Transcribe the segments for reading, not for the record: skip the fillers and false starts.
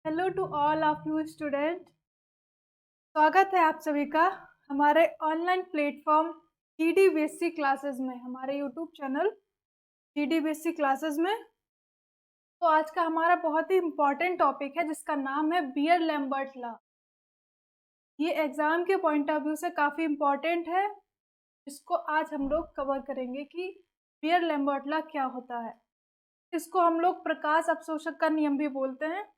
Hello to all of you student. स्वागत है आप सभी का हमारे online platform GD basic classes में, हमारे YouTube channel GD basic classes में। तो आज का हमारा बहुत ही इम्पॉर्टेंट टॉपिक है जिसका नाम है बियर लैम्बर्ट लॉ। ये एग्ज़ाम के पॉइंट ऑफ व्यू से काफ़ी इम्पॉर्टेंट है, इसको आज हम लोग कवर करेंगे कि बियर लैम्बर्ट लॉ क्या होता है। इसको हम लोग प्रकाश अवशोषक का नियम भी बोलते हैं।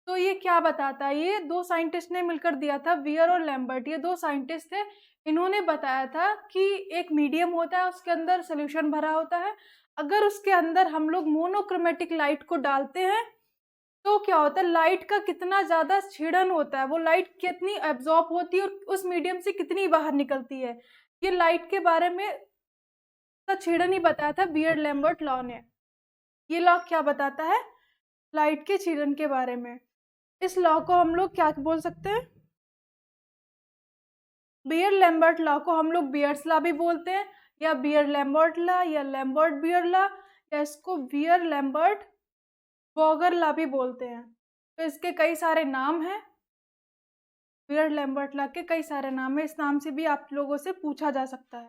तो ये क्या बताता है, ये दो साइंटिस्ट ने मिलकर दिया था, बियर और लैम्बर्ट। ये दो साइंटिस्ट थे, इन्होंने बताया था कि एक मीडियम होता है, उसके अंदर सोल्यूशन भरा होता है। अगर उसके अंदर हम लोग मोनोक्रोमेटिक लाइट को डालते हैं तो क्या होता है, लाइट का कितना ज़्यादा क्षीणन होता है, वो लाइट कितनी एब्जॉर्ब होती है और उस मीडियम से कितनी बाहर निकलती है। ये लाइट के बारे में का क्षीणन ही बताया था बियर लैम्बर्ट लॉ ने। ये लॉ क्या बताता है, लाइट के क्षीणन के बारे में। इस लॉ को हम लोग क्या बोल सकते हैं, बियर लैम्बर्ट लॉ को हम लोग बियर्स लॉ भी बोलते हैं, या बियर लैम्बर्ट लॉ, या लैम्बर्ट बियर लॉ, या इसको बियर लैम्बर्ट वॉगर लॉ भी बोलते हैं। तो इसके कई सारे नाम हैं, बियर लैम्बर्ट लॉ के कई सारे नाम हैं, इस नाम से भी आप लोगों से पूछा जा सकता है।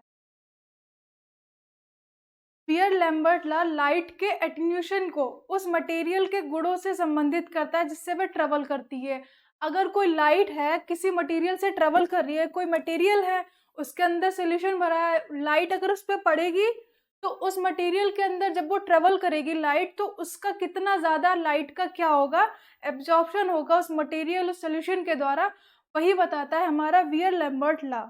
बियर लैम्बर्ट लॉ लाइट के एटेन्यूएशन को उस मटेरियल के गुणों से संबंधित करता है जिससे वह ट्रेवल करती है। अगर कोई लाइट है, किसी मटेरियल से ट्रेवल कर रही है, कोई मटेरियल है उसके अंदर सोल्यूशन भरा है, लाइट अगर उस पर पड़ेगी तो उस मटेरियल के अंदर जब वो ट्रेवल करेगी लाइट, तो उसका कितना ज़्यादा लाइट का क्या होगा, एब्जॉर्प्शन होगा उस मटेरियल उस सोल्यूशन के द्वारा, वही बताता है हमारा बियर लैम्बर्ट लॉ।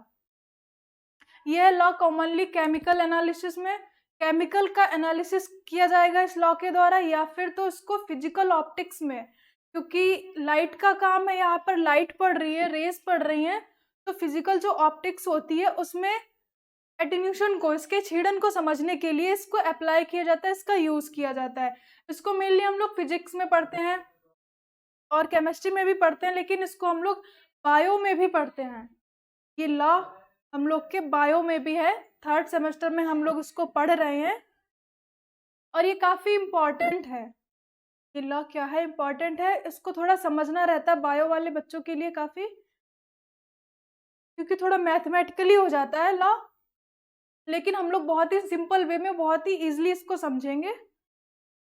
यह लॉ कॉमनली केमिकल एनालिसिस में, केमिकल का एनालिसिस किया जाएगा इस लॉ के द्वारा, या फिर तो इसको फिजिकल ऑप्टिक्स में, क्योंकि लाइट का काम है, यहाँ पर लाइट पड़ रही है, रेस पड़ रही हैं, तो फिजिकल जो ऑप्टिक्स होती है उसमें एटेन्यूएशन को, इसके क्षीणन को समझने के लिए इसको अप्लाई किया जाता है, इसका यूज किया जाता है। इसको मेनली हम लोग फिजिक्स में पढ़ते हैं और केमिस्ट्री में भी पढ़ते हैं, लेकिन इसको हम लोग बायो में भी पढ़ते हैं। ये लॉ हम लोग के बायो में भी है, थर्ड सेमेस्टर में हम लोग इसको पढ़ रहे हैं और ये काफ़ी इम्पॉर्टेंट है। ये लॉ क्या है, इम्पॉर्टेंट है, इसको थोड़ा समझना रहता है बायो वाले बच्चों के लिए काफ़ी, क्योंकि थोड़ा मैथमेटिकली हो जाता है लॉ, लेकिन हम लोग बहुत ही सिंपल वे में बहुत ही ईजिली इसको समझेंगे।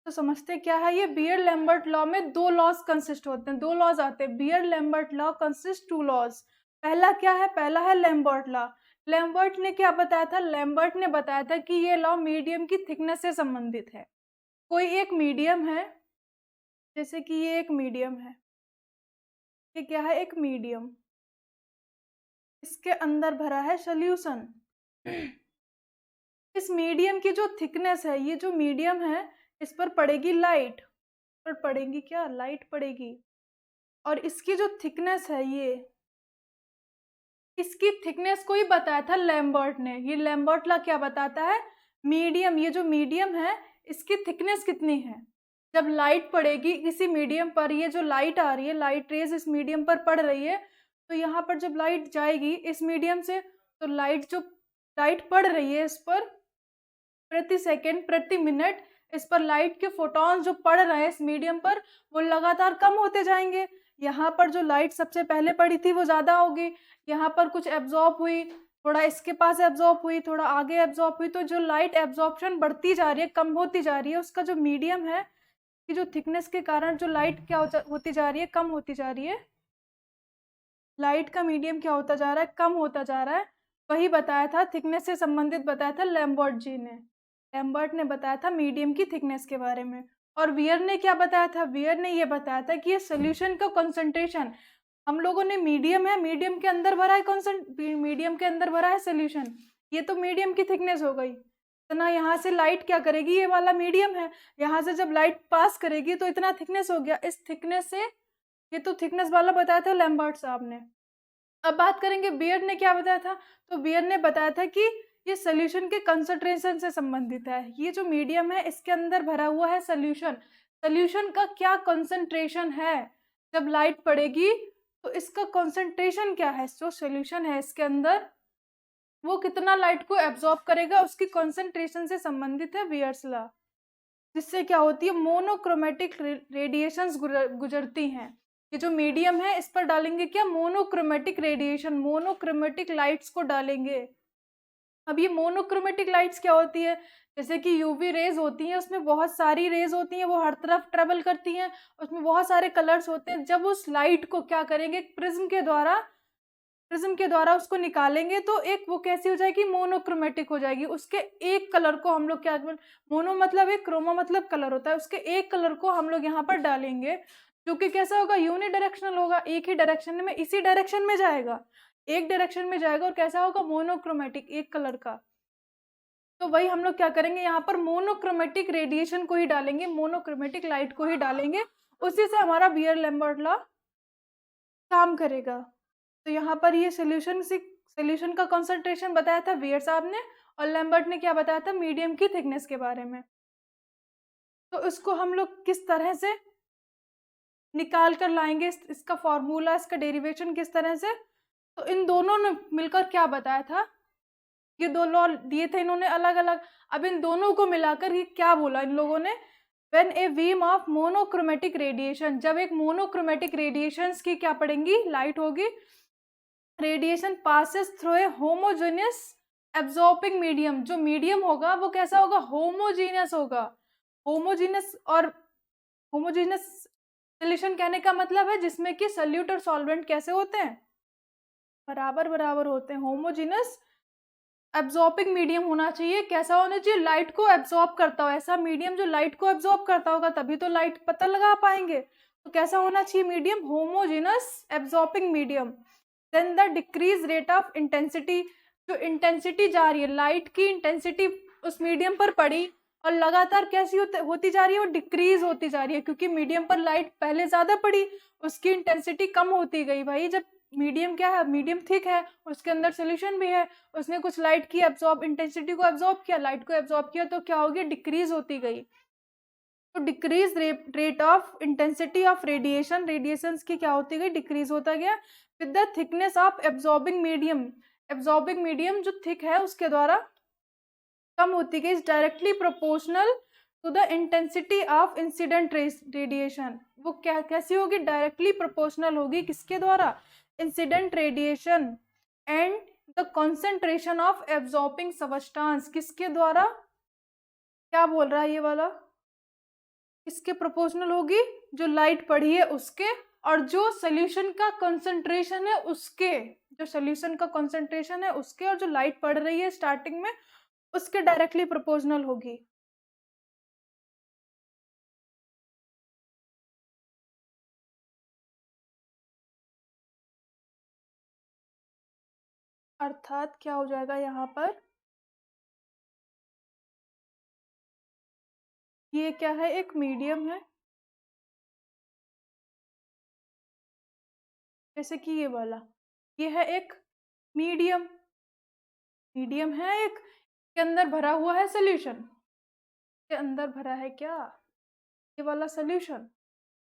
तो समझते क्या है, ये बियर लैम्बर्ट लॉ में दो लॉज कंसिस्ट होते हैं, दो लॉज आते हैं। Beer Lambert law consist two laws. पहला क्या है, पहला है लैम्बर्ट लॉ। लैम्बर्ट ने क्या बताया था, लैम्बर्ट ने बताया था कि ये लॉ मीडियम की थिकनेस से संबंधित है। कोई एक मीडियम है, जैसे कि ये एक मीडियम है, ये क्या है, एक मीडियम, इसके अंदर भरा है सोल्यूशन। इस मीडियम की जो थिकनेस है, ये जो मीडियम है, इस पर पड़ेगी लाइट, पर पड़ेगी क्या, लाइट पड़ेगी, और इसकी जो थिकनेस है, ये इसकी थिकनेस को ही बताया था लैम्बर्ट ने। ये लैम्बर्ट लॉ क्या बताता है, मीडियम, ये जो मीडियम है इसकी थिकनेस कितनी है, जब लाइट पड़ेगी किसी मीडियम पर, ये जो लाइट आ रही है, लाइट रेज इस मीडियम पर पड़ रही है, तो यहाँ पर जब लाइट जाएगी इस मीडियम से, तो लाइट पड़ रही है इस पर प्रति सेकेंड प्रति मिनट, इस पर लाइट के फोटॉन्स जो पड़ रहे हैं इस मीडियम पर, वो लगातार कम होते जाएंगे। यहाँ पर जो लाइट सबसे पहले पड़ी थी वो ज़्यादा होगी, यहाँ पर कुछ एब्जॉर्ब हुई, थोड़ा इसके पास एब्जॉर्ब हुई, थोड़ा आगे एब्जॉर्ब हुई, तो जो लाइट एब्जॉर्प्शन बढ़ती जा रही है, कम होती जा रही है, उसका जो मीडियम है कि जो थिकनेस के कारण जो लाइट क्या होती जा रही है, कम होती जा रही है, लाइट का मीडियम क्या होता जा रहा है, कम होता जा रहा है। वही बताया था, थिकनेस से संबंधित बताया था लैम्बर्ट जी ने। लैम्बर्ट ने बताया था मीडियम की थिकनेस के बारे में। और वियर ने क्या बताया था, वियर ने ये बताया था कि ये सोल्यूशन का कंसंट्रेशन, हम लोगों ने मीडियम है, मीडियम के अंदर भरा है मीडियम के अंदर भरा है सोल्यूशन, ये तो मीडियम की थिकनेस हो गई। इतना यहाँ से लाइट क्या करेगी, ये वाला मीडियम है, यहाँ से जब लाइट पास करेगी तो इतना थिकनेस हो गया, इस थिकनेस से, ये तो थिकनेस वाला बताया था लैम्बर्ट साहब ने। अब बात करेंगे बियर ने क्या बताया था, तो बियर ने बताया था कि ये सोल्यूशन के कंसंट्रेशन से संबंधित है। ये जो मीडियम है इसके अंदर भरा हुआ है सोल्यूशन, सोल्यूशन का क्या कंसंट्रेशन है, जब लाइट पड़ेगी तो इसका कंसंट्रेशन क्या है, जो सोल्यूशन है इसके अंदर वो कितना लाइट को एब्जॉर्ब करेगा, उसकी कंसंट्रेशन से संबंधित है बियर्स लॉ। जिससे क्या होती है, मोनोक्रोमेटिक रेडिएशंस गुजरती हैं। ये जो मीडियम है इस पर डालेंगे क्या, मोनोक्रोमेटिक रेडिएशन, मोनोक्रोमेटिक लाइट्स को डालेंगे। अब ये मोनोक्रोमेटिक लाइट्स क्या होती है, जैसे कि यूवी रेज होती हैं, उसमें बहुत सारी रेज होती हैं, वो हर तरफ ट्रेवल करती हैं, उसमें बहुत सारे कलर्स होते हैं। जब उस लाइट को क्या करेंगे, प्रिज्म के द्वारा उसको निकालेंगे तो एक वो कैसी हो जाएगी, मोनोक्रोमेटिक हो जाएगी। उसके एक कलर को हम लोग क्या, मोनो मतलब एक, क्रोमा मतलब कलर होता है, उसके एक कलर को हम लोग यहाँ पर डालेंगे, जो कि कैसा होगा, यूनिडायरेक्शनल होगा, एक ही डायरेक्शन में, इसी डायरेक्शन में जाएगा, एक डायरेक्शन में जाएगा, और कैसा होगा, मोनोक्रोमेटिक, एक कलर का। तो वही हम लोग क्या करेंगे, यहाँ पर मोनोक्रोमेटिक रेडिएशन को ही डालेंगे, मोनोक्रोमेटिक लाइट को ही डालेंगे, उसी से हमारा बियर लैम्बर्ट लॉ काम करेगा। तो यहाँ पर ये सोल्यूशन का कॉन्सेंट्रेशन बताया था बियर साहब ने, और लैम्बर्ट ने क्या बताया था, मीडियम की थिकनेस के बारे में। तो इसको हम लोग किस तरह से निकाल कर लाएंगे, इसका फॉर्मूला, इसका डेरिवेशन किस तरह से। तो इन दोनों ने मिलकर क्या बताया था, ये दो लॉ दिए थे इन्होंने अलग अलग, अब इन दोनों को मिलाकर ये क्या बोला इन लोगों ने, when a beam of monochromatic radiation, जब एक मोनोक्रोमेटिक रेडिएशंस की क्या पड़ेंगी, लाइट होगी, radiation passes through a homogeneous absorbing medium, जो मीडियम होगा वो कैसा होगा, होमोजीनियस होगा। होमोजीनियस और होमोजीनियस सोल्यूशन कहने का मतलब है जिसमें कि सल्यूट और सॉल्वेंट कैसे होते हैं, बराबर बराबर होते हैं। होमोजीनियस एब्जॉर्बिंग मीडियम होना चाहिए, कैसा होना चाहिए, लाइट को एब्जॉर्ब करता हो, ऐसा मीडियम जो लाइट को एब्जॉर्ब करता होगा, तभी तो लाइट पता लगा पाएंगे। तो कैसा होना चाहिए medium, homogeneous absorbing medium. Then the decrease rate of intensity, जो इंटेंसिटी जा रही है, लाइट की इंटेंसिटी उस मीडियम पर पड़ी और लगातार कैसी होती जा रही है, वो डिक्रीज होती जा रही है, क्योंकि मीडियम पर लाइट पहले ज्यादा पड़ी, उसकी इंटेंसिटी कम होती गई। भाई जब मीडियम क्या है, मीडियम थिक है, उसके अंदर सोल्यूशन भी है, उसने कुछ लाइट की एब्जॉर्ब, इंटेंसिटी को एब्जॉर्ब किया, लाइट को एब्जॉर्ब किया, तो क्या हो गया, डिक्रीज होती गई। तो decrease rate of intensity of radiation, radiations की क्या होती गई, डिक्रीज होता गया with the thickness of absorbing medium, absorbing medium जो थिक है उसके द्वारा कम होती गई, is directly proportional to the intensity of incident radiation. वो क्या कैसी होगी, डायरेक्टली प्रोपोर्शनल होगी, किसके द्वारा, incident radiation, and the concentration of absorbing substance, किसके द्वारा, क्या बोल रहा है ये वाला, किसके प्रोपोर्शनल होगी, जो लाइट पड़ी है उसके, और जो सोल्यूशन का कंसंट्रेशन है उसके, जो सोल्यूशन का कंसंट्रेशन है उसके, और जो लाइट पड़ रही है स्टार्टिंग में उसके डायरेक्टली प्रोपोर्शनल होगी। अर्थात क्या हो जाएगा यहाँ पर, ये क्या है, एक मीडियम है, जैसे कि ये वाला, ये है एक मीडियम, मीडियम है एक, के अंदर भरा हुआ है सोल्यूशन, के अंदर भरा है क्या, ये वाला सोल्यूशन।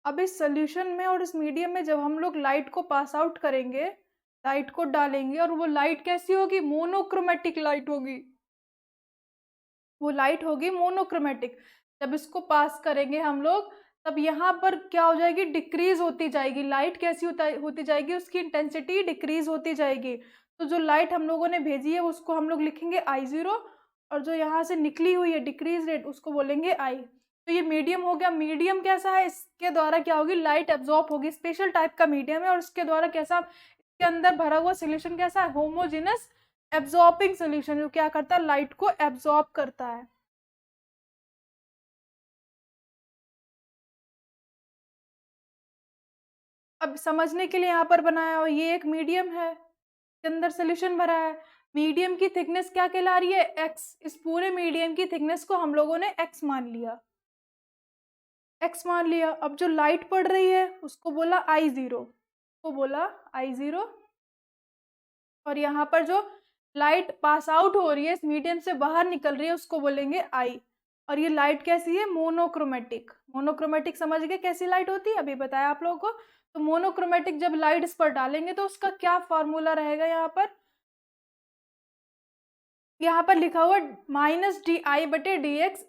अब इस सोल्यूशन में और इस मीडियम में जब हम लोग लाइट को पास आउट करेंगे, लाइट को डालेंगे, और वो लाइट कैसी होगी, मोनोक्रोमेटिक लाइट होगी, वो लाइट होगी मोनोक्रोमेटिक। जब इसको पास करेंगे हम लोग, तब यहाँ पर क्या हो जाएगी, डिक्रीज होती जाएगी, लाइट कैसी होती जाएगी, उसकी इंटेंसिटी डिक्रीज होती जाएगी। तो जो लाइट हम लोगों ने भेजी है उसको हम लोग लिखेंगे I0, और जो यहाँ से निकली हुई है डिक्रीज रेट उसको बोलेंगे I। तो ये मीडियम हो गया। मीडियम कैसा है, इसके द्वारा क्या होगी, लाइट एब्जॉर्ब होगी, स्पेशल टाइप का मीडियम है, और इसके द्वारा कैसा, इसके अंदर भरा हुआ सोल्यूशन कैसा है, होमोजेनस एब्जॉर्बिंग सोल्यूशन, जो क्या करता है, लाइट को एब्जॉर्ब करता है। अब समझने के लिए यहाँ पर बनाया हो, ये एक मीडियम है, इसके अंदर सोल्यूशन भरा है, मीडियम की थिकनेस क्या कहला रही है, एक्स। इस पूरे मीडियम की थिकनेस को हम लोगों ने एक्स मान लिया, एक्स मान लिया। अब जो लाइट पड़ रही है उसको बोला I0, को बोला I0, और यहाँ पर जो लाइट पास आउट हो रही है, इस मीडियम से बाहर निकल रही है, उसको बोलेंगे I। और ये लाइट कैसी है, मोनोक्रोमेटिक। मोनोक्रोमेटिक समझ गए कैसी लाइट होती है, अभी बताया आप लोगों को। तो मोनोक्रोमेटिक जब लाइट इस पर डालेंगे तो उसका क्या फॉर्मूला रहेगा, यहाँ पर लिखा हुआ -DI/dx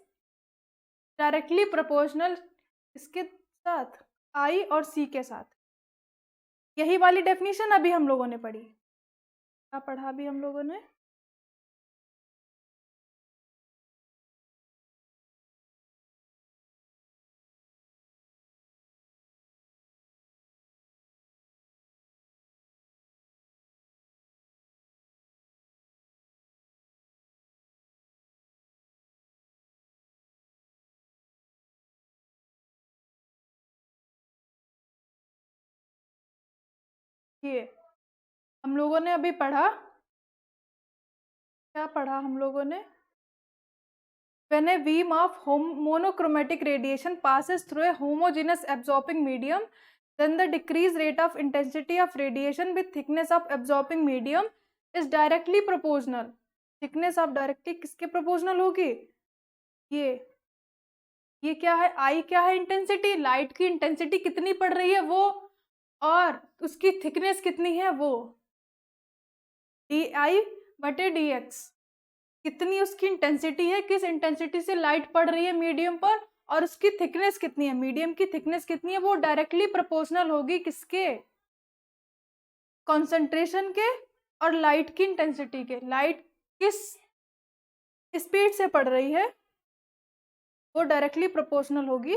डायरेक्टली प्रोपोर्शनल इसके साथ, आई और सी के साथ। यही वाली डेफिनेशन अभी हम लोगों ने पढ़ी। क्या पढ़ा अभी हम लोगों ने? ये हम लोगों ने अभी पढ़ा, क्या पढ़ा हम लोगों ने? When a beam of monochromatic radiation passes through a homogeneous absorbing medium, then the decreased rate of intensity of radiation with thickness of absorbing medium is directly proportional. Thickness of directly किसके proportional होगी? ये क्या है? I क्या है? Intensity, light की intensity कितनी पड़ रही है वो, और उसकी थिकनेस कितनी है वो, DI/dx, कितनी उसकी इंटेंसिटी है, किस इंटेंसिटी से लाइट पड़ रही है मीडियम पर, और उसकी थिकनेस कितनी है, मीडियम की थिकनेस कितनी है, वो डायरेक्टली प्रोपोर्शनल होगी किसके? कॉन्सेंट्रेशन के और लाइट की इंटेंसिटी के। लाइट किस स्पीड से पड़ रही है वो डायरेक्टली प्रोपोर्शनल होगी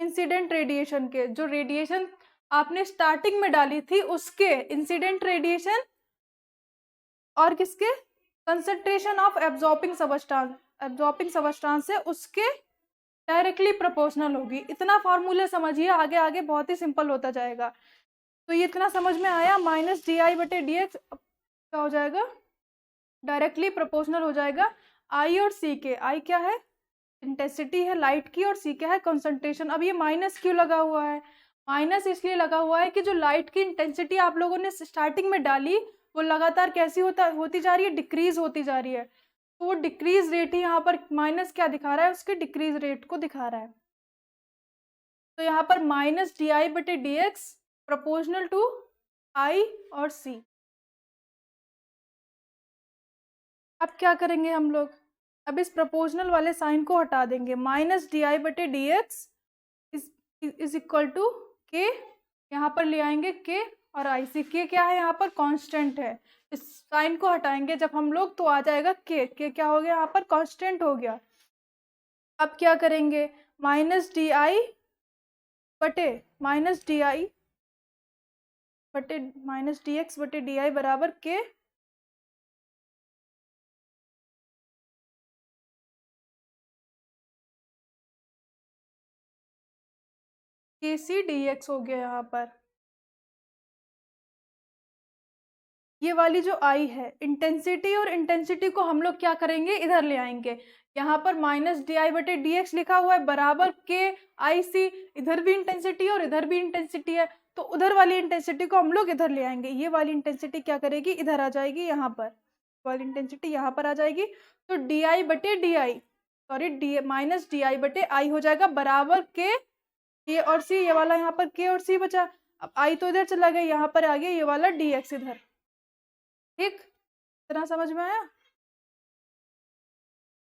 इंसिडेंट रेडिएशन के। जो रेडिएशन आपने स्टार्टिंग में डाली थी उसके इंसिडेंट रेडिएशन, और किसके? कंसंट्रेशन ऑफ एब्जॉर्बिंग सबस्टांस से उसके डायरेक्टली प्रोपोर्शनल होगी। इतना फॉर्मूला समझिए, आगे आगे बहुत ही सिंपल होता जाएगा। तो ये इतना समझ में आया, -di/dx क्या हो जाएगा? डायरेक्टली प्रोपोर्शनल हो जाएगा आई और सी के। आई क्या है? इंटेंसिटी है लाइट की, और सी क्या है? कंसंट्रेशन। अब ये माइनस क्यों लगा हुआ है? माइनस इसलिए लगा हुआ है कि जो लाइट की इंटेंसिटी आप लोगों ने स्टार्टिंग में डाली वो लगातार कैसी होती जा रही है? डिक्रीज होती जा रही है। तो वो डिक्रीज रेट ही यहाँ पर माइनस क्या दिखा रहा है? उसके डिक्रीज रेट को दिखा रहा है। तो यहाँ पर -di/dx प्रोपोर्शनल टू आई और सी। अब क्या करेंगे हम लोग? अब इस प्रोपोर्शनल वाले साइन को हटा देंगे। -di/dx इज इक्वल टू के, यहाँ पर ले आएंगे के और आई। सी के क्या है? यहाँ पर कांस्टेंट है। इस साइन को हटाएंगे जब हम लोग तो आ जाएगा के क्या हो गया? यहाँ पर कांस्टेंट हो गया। अब क्या करेंगे? -dx/di बराबर के kc/dx हो गया। यहाँ पर ये वाली जो आई है इंटेंसिटी, और इंटेंसिटी को हम लोग क्या करेंगे? इधर ले आएंगे। यहाँ पर -di/dx लिखा हुआ है बराबर के आई सी। इधर भी इंटेंसिटी और इधर भी इंटेंसिटी है, तो उधर वाली इंटेंसिटी को हम लोग इधर ले आएंगे। ये वाली इंटेंसिटी क्या करेगी? इधर आ जाएगी। यहाँ पर वाली इंटेंसिटी यहाँ पर आ जाएगी। तो -di/i हो जाएगा बराबर के और सी। ये वाला यहाँ पर के और सी बचा। अब आई तो इधर चला गया, यहाँ पर आ गया ये वाला dx इधर। ठीक, इतना समझ में आया?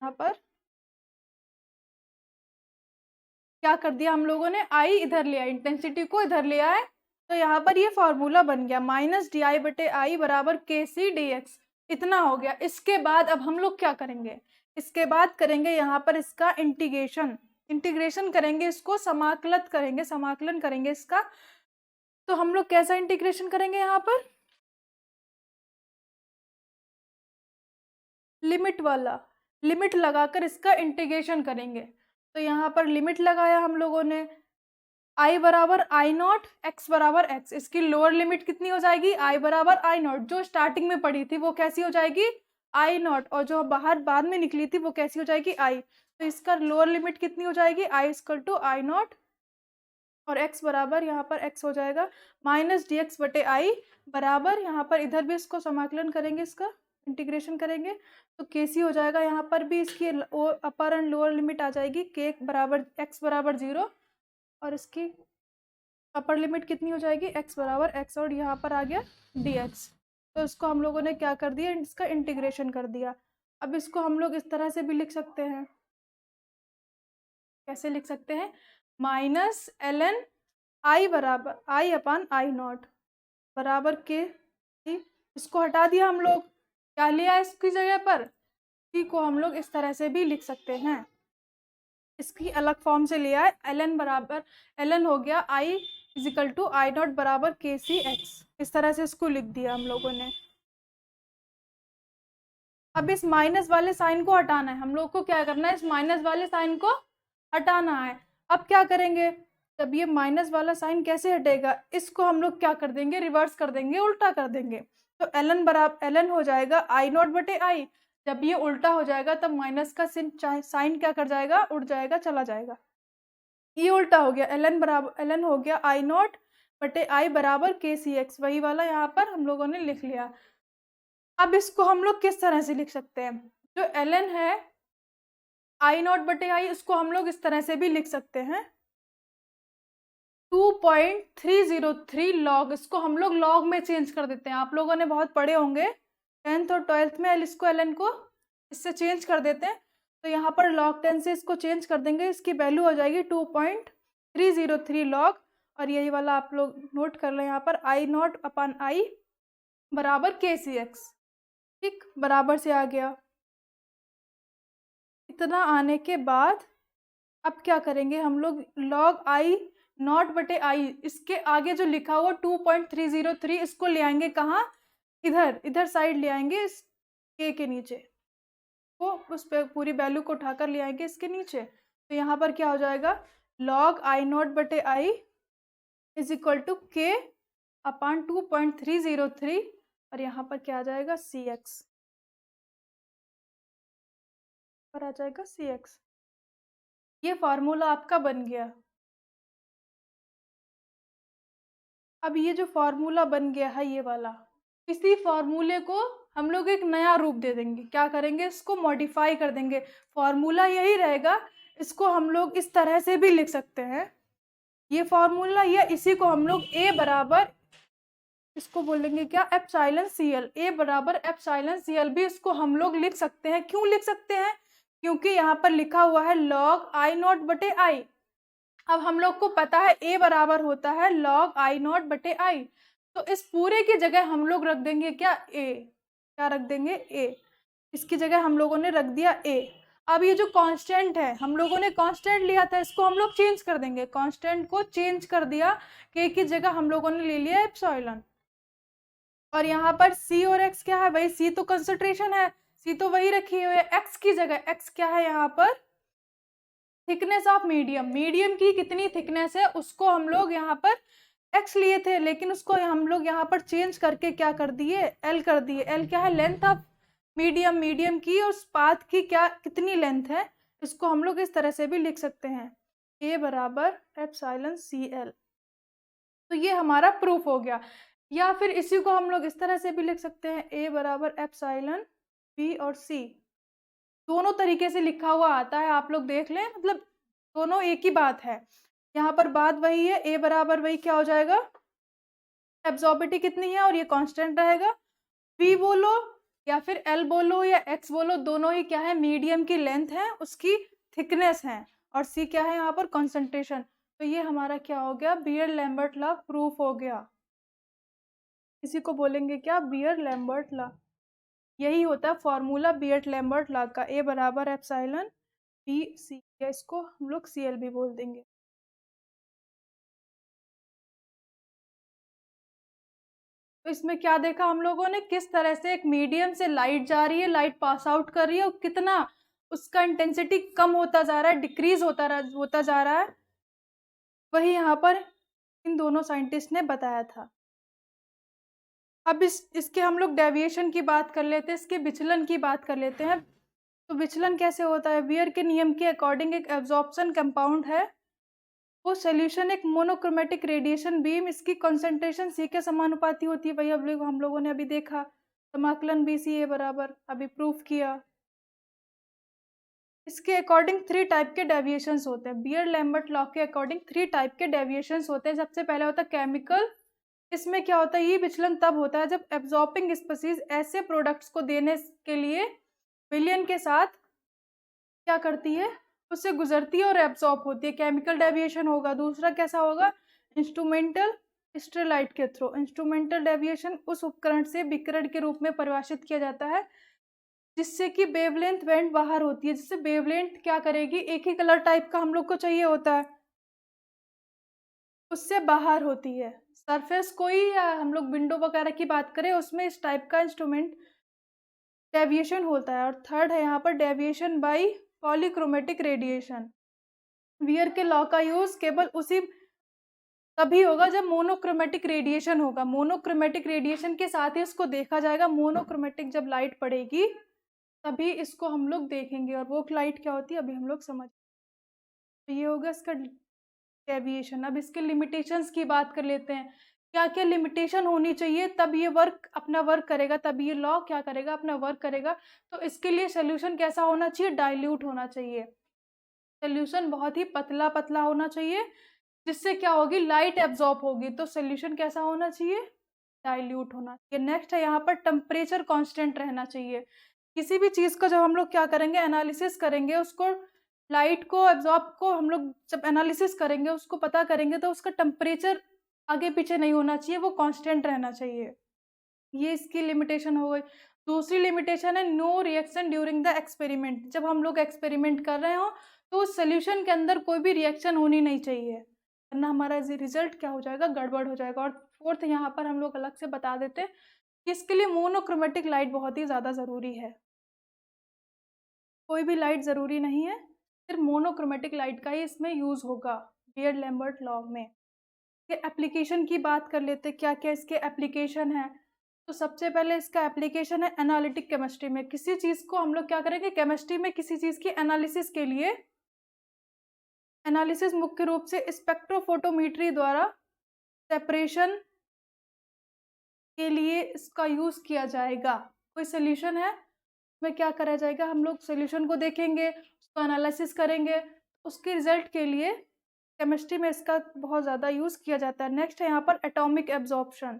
यहाँ पर क्या कर दिया हम लोगों ने? आई इधर ले आए, इंटेंसिटी को इधर ले आए, तो यहाँ पर ये फॉर्मूला बन गया -di/i बराबर kc/dx। इतना हो गया। इसके बाद अब हम लोग क्या करेंगे? इसके बाद करेंगे यहाँ पर इसका इंटीग्रेशन करेंगे, इसको समाकलन करेंगे इसका। तो हम लोग कैसा इंटीग्रेशन करेंगे? यहाँ पर लिमिट वाला, लिमिट लगाकर इसका इंटीग्रेशन करेंगे। तो यहाँ पर लिमिट लगाया हम लोगों ने, i बराबर I0, x बराबर x। इसकी लोअर लिमिट कितनी हो जाएगी? i बराबर I0। जो स्टार्टिंग में पड़ी थी वो कैसी हो जाएगी? I0, और जो बाहर बाद में निकली थी वो कैसी हो जाएगी? I। तो इसका लोअर लिमिट कितनी हो जाएगी? I=I0, और x बराबर यहाँ पर x हो जाएगा -dx/i बराबर, यहाँ पर इधर भी इसको समाकलन करेंगे, इसका इंटीग्रेशन करेंगे तो kc हो जाएगा। यहाँ पर भी इसकी अपर एंड लोअर लिमिट आ जाएगी, k बराबर x बराबर 0, और इसकी अपर लिमिट कितनी हो जाएगी? x बराबर x, और यहाँ पर आ गया dx। तो इसको हम लोगों ने क्या कर दिया? इसका इंटीग्रेशन कर दिया। अब इसको हम लोग इस तरह से भी लिख सकते हैं। कैसे लिख सकते हैं? माइनस एल एन आई बराबर आई अपान आई नॉट बराबर के सी। इसको हटा दिया हम लोग, क्या लिया इसकी जगह पर? सी को हम लोग इस तरह से भी लिख सकते हैं। इसकी अलग फॉर्म से लिया है, एल एन बराबर एल एन हो गया I equal to I not बराबर के सी एक्स। इस तरह से इसको लिख दिया हम लोगों ने। अब इस माइनस वाले साइन को हटाना है हम लोग को। क्या करना है? इस माइनस वाले साइन को हटाना है। अब क्या करेंगे? जब ये माइनस वाला साइन कैसे हटेगा? इसको हम लोग क्या कर देंगे? रिवर्स कर देंगे, उल्टा कर देंगे। तो एल एन बराबर एल एन हो जाएगा आई नॉट बटे आई। जब ये उल्टा हो जाएगा तब माइनस का साइन क्या कर जाएगा? उड़ जाएगा, चला जाएगा। ये उल्टा हो गया, एल एन बराबर एल एन हो गया आई नॉट बटे आई बराबर के सी एक्स। वही वाला यहाँ पर हम लोगों ने लिख लिया। अब इसको हम लोग किस तरह से लिख सकते हैं? जो एल एन है आई नॉट बटे आई, उसको हम लोग इस तरह से भी लिख सकते हैं 2.303 लॉग। इसको हम लोग लॉग में चेंज कर देते हैं। आप लोगों ने बहुत पढ़े होंगे 10th और 12th में, इसको एल एन को इससे चेंज कर देते हैं। तो यहाँ पर log 10 से इसको चेंज कर देंगे, इसकी वैल्यू हो जाएगी 2.303 लॉग। और यही वाला आप लोग नोट कर लें यहाँ पर, आई नॉट अपान आई बराबर के सी एक्स। ठीक, बराबर से आ गया। इतना आने के बाद अब क्या करेंगे हम लोग? log आई नॉट बटे आई, इसके आगे जो लिखा हुआ 2.303 इसको ले आएंगे कहाँ? इधर, इधर साइड ले आएंगे, इस के नीचे को, उस पर पूरी वैल्यू को उठाकर ले आएंगे इसके नीचे। तो यहाँ पर क्या हो जाएगा? log आई नॉट बटे आई इज इक्वल टू के अपान 2.303 और यहाँ पर क्या आ जाएगा? सी एक्स पर आ जाएगा सी एक्स। ये फार्मूला आपका बन गया। अब ये जो फार्मूला बन गया है ये वाला, इसी फार्मूले को हम लोग एक नया रूप दे देंगे। क्या करेंगे? इसको मॉडिफाई कर देंगे। फार्मूला यही रहेगा, इसको हम लोग इस तरह से भी लिख सकते हैं ये फार्मूला, या इसी को हम लोग ए बराबर, इसको बोलेंगे क्या? Epsilon C L. ए बराबर एप्सिलॉन सी एल भी इसको हम लोग लिख सकते हैं। क्यों लिख सकते हैं? क्योंकि यहाँ पर लिखा हुआ है log आई नॉट बटे आई। अब हम लोग को पता है ए बराबर होता है log आई नॉट बटे आई, तो इस पूरे की जगह हम लोग रख देंगे क्या? ए। क्या रख देंगे? ए। इसकी जगह हम लोगों ने रख दिया ए। अब ये जो कांस्टेंट है, हम लोगों ने कांस्टेंट लिया था, इसको हम लोग चेंज कर देंगे। कांस्टेंट को चेंज कर दिया, के की जगह हम लोगों ने ले लिया एप्सिलॉन। और यहाँ पर सी और एक्स क्या है? वही सी तो कंसंट्रेशन है, सी तो वही रखी हुई है। एक्स की जगह एक्स क्या है यहाँ पर? Thickness of medium. मीडियम की कितनी थिकनेस है उसको हम लोग यहाँ पर एक्स लिए थे, लेकिन उसको हम लोग यहाँ पर चेंज करके क्या कर दिए? एल कर दिए। एल क्या है? Length of medium. मीडियम की और पाथ की क्या कितनी लेंथ है, इसको हम लोग इस तरह से भी लिख सकते हैं, ए बराबर एप्सिलॉन सी एल। तो ये हमारा प्रूफ हो गया। या फिर इसी को हम लोग इस तरह से भी लिख सकते हैं, ए बराबर एप्सिलॉन बी और सी। दोनों तरीके से लिखा हुआ आता है, आप लोग देख लें, मतलब दोनों एक ही बात है। यहाँ पर बात वही है, ए बराबर वही क्या हो जाएगा? एब्जॉर्बिटी कितनी है और ये कांस्टेंट रहेगा। बी बोलो या फिर एल बोलो या एक्स बोलो, दोनों ही क्या है? मीडियम की लेंथ है, उसकी थिकनेस है। और सी क्या है यहाँ पर? कॉन्सेंट्रेशन। तो ये हमारा क्या हो गया? बियर लैम्बर्ट लॉ प्रूफ हो गया। इसी को बोलेंगे क्या? Beer Lambert law. यही होता है फॉर्मूला बियर लैम्बर्ट लॉ का, ए बराबर एप्सिलॉन बी सी, या इसको हम लोग सी एल भी बोल देंगे। तो इसमें क्या देखा हम लोगों ने? किस तरह से एक मीडियम से लाइट जा रही है, लाइट पास आउट कर रही है, और कितना उसका इंटेंसिटी कम होता जा रहा है, डिक्रीज होता जा रहा है। वही यहाँ पर इन दोनों साइंटिस्ट ने बताया था। अब इसके हम लोग डेविएशन की बात कर लेते हैं, इसके विचलन की बात कर लेते हैं। तो विचलन कैसे होता है? बियर के नियम के अकॉर्डिंग एक एब्जॉर्प्शन कंपाउंड है, वो सोल्यूशन एक मोनोक्रोमेटिक रेडिएशन बीम, इसकी कंसंट्रेशन सी के समानुपाती होती है। वही अब हम लोगों ने अभी देखा, समाकलन बी सी ए बराबर, अभी प्रूफ किया। इसके अकॉर्डिंग 3 टाइप के डेविएशंस होते हैं। बियर लैम्बर्ट लॉ के अकॉर्डिंग 3 टाइप के डेविएशंस होते हैं। सबसे पहले होता है केमिकल। इसमें क्या होता है? ये विचलन तब होता है जब एब्जॉर्बिंग स्पीसीज ऐसे प्रोडक्ट्स को देने के लिए विलयन के साथ क्या करती है, उससे गुजरती है और एब्जॉर्ब होती है। केमिकल डेविएशन होगा। दूसरा कैसा होगा, इंस्ट्रूमेंटल स्टेरलाइट के थ्रू। इंस्ट्रूमेंटल डेविएशन उस उपकरण से विकिरण के रूप में परिभाषित किया जाता है जिससे कि वेवलेंथ बैंड बाहर होती है। जिससे वेवलेंथ क्या करेगी, एक ही कलर टाइप का हम लोग को चाहिए होता है, उससे बाहर होती है। सरफेस कोई या हम लोग विंडो वगैरह की बात करें, उसमें इस टाइप का इंस्ट्रूमेंट डेविएशन होता है। और थर्ड है यहाँ पर deviation by polychromatic radiation. Beer के लॉ का यूज केवल उसी तभी होगा जब मोनोक्रोमेटिक रेडिएशन होगा। मोनोक्रोमेटिक रेडिएशन के साथ ही इसको देखा जाएगा। मोनोक्रोमेटिक जब लाइट पड़ेगी तभी इसको हम लोग देखेंगे। और वो लाइट क्या होती है अभी हम लोग समझ। तो ये होगा इसका डेविएशन। अब इसके लिमिटेशंस की बात कर लेते हैं। क्या क्या लिमिटेशन होनी चाहिए तब ये वर्क अपना वर्क करेगा, तब ये लॉ क्या करेगा, अपना वर्क करेगा। तो इसके लिए सोल्यूशन कैसा होना चाहिए, डाइल्यूट होना चाहिए। सोल्यूशन बहुत ही पतला पतला होना चाहिए, जिससे क्या होगी, लाइट एब्जॉर्ब होगी। तो सोल्यूशन कैसा होना चाहिए, डाइल्यूट होना चाहिए। नेक्स्ट है यहाँ पर टेम्परेचर कांस्टेंट रहना चाहिए। किसी भी चीज़ का जब हम लोग क्या करेंगे, एनालिसिस करेंगे, उसको लाइट को एब्जॉर्ब को हम लोग जब एनालिसिस करेंगे, उसको पता करेंगे, तो उसका टेम्परेचर आगे पीछे नहीं होना चाहिए, वो कांस्टेंट रहना चाहिए। ये इसकी लिमिटेशन हो गई। दूसरी लिमिटेशन है no reaction during the experiment. जब हम लोग एक्सपेरिमेंट कर रहे हो तो उस सोल्यूशन के अंदर कोई भी रिएक्शन होनी नहीं चाहिए, वरना हमारा रिजल्ट क्या हो जाएगा, गड़बड़ हो जाएगा। और फोर्थ यहाँ पर हम लोग अलग से बता देते हैं कि इसके लिए मोनोक्रोमेटिक लाइट बहुत ही ज़्यादा ज़रूरी है। कोई भी लाइट ज़रूरी नहीं है, सिर्फ मोनोक्रोमेटिक लाइट का ही इसमें यूज़ होगा बियर्ड लैम्बर्ट लॉ में। ये एप्लीकेशन की बात कर लेते, क्या क्या इसके एप्लीकेशन है। तो सबसे पहले इसका एप्लीकेशन है एनालिटिक केमिस्ट्री में। किसी चीज़ को हम लोग क्या करेंगे, केमिस्ट्री में किसी चीज़ की एनालिसिस के लिए, एनालिसिस मुख्य रूप से स्पेक्ट्रोफोटोमीट्री द्वारा सेपरेशन के लिए इसका यूज़ किया जाएगा। कोई सोल्यूशन है, उसमें क्या करा जाएगा, हम लोग सोल्यूशन को देखेंगे, उसको एनालिसिस करेंगे, उसके रिजल्ट के लिए केमिस्ट्री में इसका बहुत ज़्यादा यूज़ किया जाता है। नेक्स्ट है यहाँ पर एटॉमिक एब्जॉर्प्शन।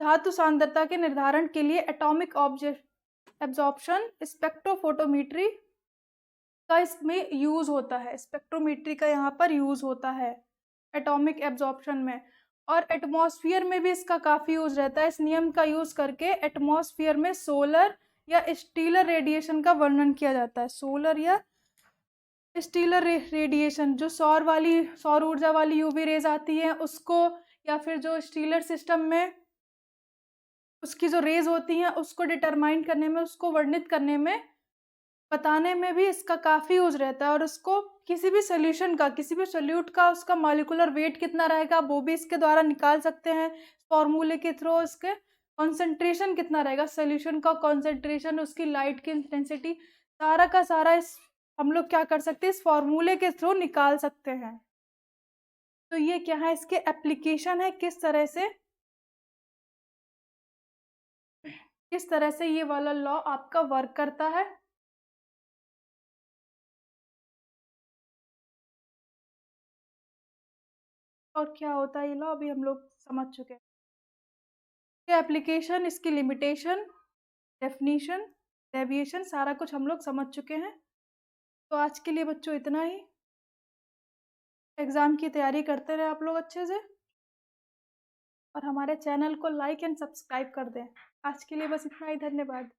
धातु सांद्रता के निर्धारण के लिए एटॉमिक ऑब्जेक्ट एब्जॉर्प्शन स्पेक्ट्रोफोटोमीट्री का इसमें यूज़ होता है। स्पेक्ट्रोमीट्री का यहाँ पर यूज़ होता है एटॉमिक एब्जॉर्प्शन में। और एटमॉस्फेयर में भी इसका काफ़ी यूज़ रहता है। इस नियम का यूज़ करके एटमॉस्फेयर में सोलर या स्टीलर रेडिएशन का वर्णन किया जाता है। सोलर या स्टीलर रेडिएशन, जो सौर ऊर्जा वाली यूवी रेज आती है उसको, या फिर जो स्टीलर सिस्टम में उसकी जो रेज होती हैं उसको डिटरमाइन करने में, उसको वर्णित करने में, बताने में भी इसका काफ़ी यूज़ रहता है। और उसको किसी भी सोल्यूशन का, किसी भी सोल्यूट का उसका मॉलिक्यूलर वेट कितना रहेगा वो भी इसके द्वारा निकाल सकते हैं फॉर्मूले के थ्रू। इसके कॉन्सेंट्रेशन कितना रहेगा, सोल्यूशन का कॉन्सेंट्रेशन, उसकी लाइट की इंटेंसिटी, सारा का सारा इस हम लोग क्या कर सकते हैं, इस फॉर्मूले के थ्रू निकाल सकते हैं। तो ये क्या है, इसके एप्लीकेशन है, किस तरह से ये वाला लॉ आपका वर्क करता है। और क्या होता है ये लॉ, अभी हम लोग समझ चुके हैं। इसके एप्लीकेशन, इसकी लिमिटेशन, डेफिनीशन, डेविएशन, सारा कुछ हम लोग समझ चुके हैं। तो आज के लिए बच्चों इतना ही। एग्ज़ाम की तैयारी करते रहे आप लोग अच्छे से, और हमारे चैनल को लाइक एंड सब्सक्राइब कर दें। आज के लिए बस इतना ही। धन्यवाद।